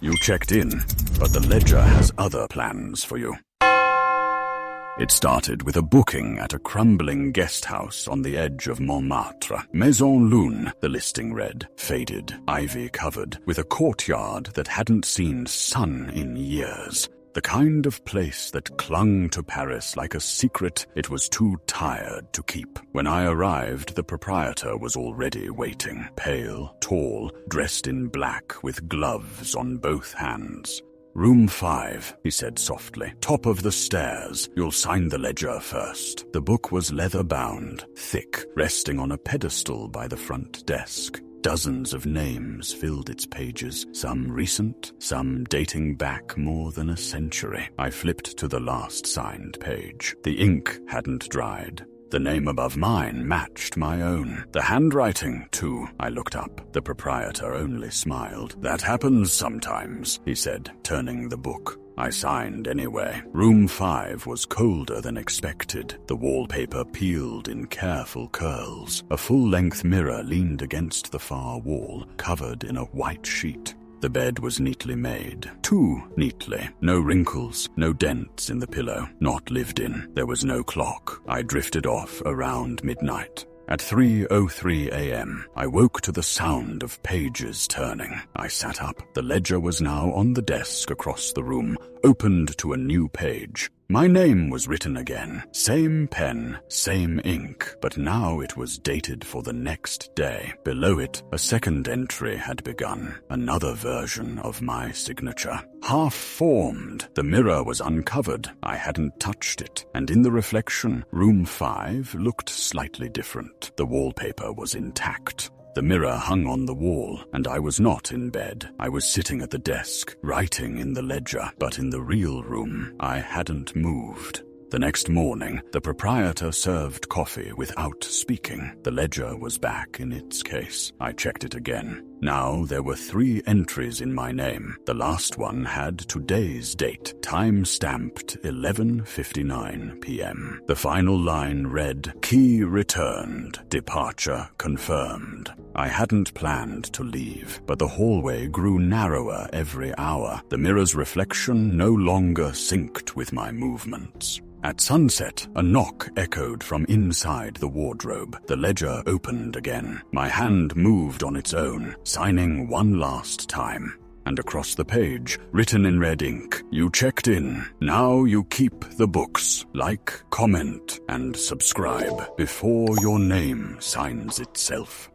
You checked in, but the ledger has other plans for you. It started with a booking at a crumbling guest house on the edge of Montmartre. Maison Lune, the listing read, faded, ivy-covered, with a courtyard that hadn't seen sun in years. The kind of place that clung to Paris like a secret it was too tired to keep. When I arrived, the proprietor was already waiting, pale, tall, dressed in black with gloves on both hands. "Room 5, he said softly. "Top of the stairs. You'll sign the ledger first." The book was leather-bound, thick, resting on a pedestal by the front desk. Dozens of names filled its pages, some recent, some dating back more than a century. I flipped to the last signed page. The ink hadn't dried. The name above mine matched my own. The handwriting, too. I looked up. The proprietor only smiled. "That happens sometimes," he said, turning the book. I signed anyway. Room 5 was colder than expected. The wallpaper peeled in careful curls. A full-length mirror leaned against the far wall, covered in a white sheet. The bed was neatly made. Too neatly. No wrinkles, no dents in the pillow. Not lived in. There was no clock. I drifted off around midnight. At 3:03 a.m., I woke to the sound of pages turning. I sat up. The ledger was now on the desk across the room, opened to a new page. My name was written again. Same pen, same ink, but now it was dated for the next day. Below it, a second entry had begun, another version of my signature. Half-formed, the mirror was uncovered. I hadn't touched it, and in the reflection, room 5 looked slightly different. The wallpaper was intact. The mirror hung on the wall, and I was not in bed. I was sitting at the desk, writing in the ledger, but in the real room, I hadn't moved. The next morning, the proprietor served coffee without speaking. The ledger was back in its case. I checked it again. Now there were 3 entries in my name. The last one had today's date, time-stamped 11:59 p.m. The final line read, "Key returned, departure confirmed." I hadn't planned to leave, but the hallway grew narrower every hour. The mirror's reflection no longer synced with my movements. At sunset, a knock echoed from inside the wardrobe. The ledger opened again. My hand moved on its own, signing one last time. And across the page, written in red ink, "You checked in. Now you keep the books. Like, comment, and subscribe before your name signs itself."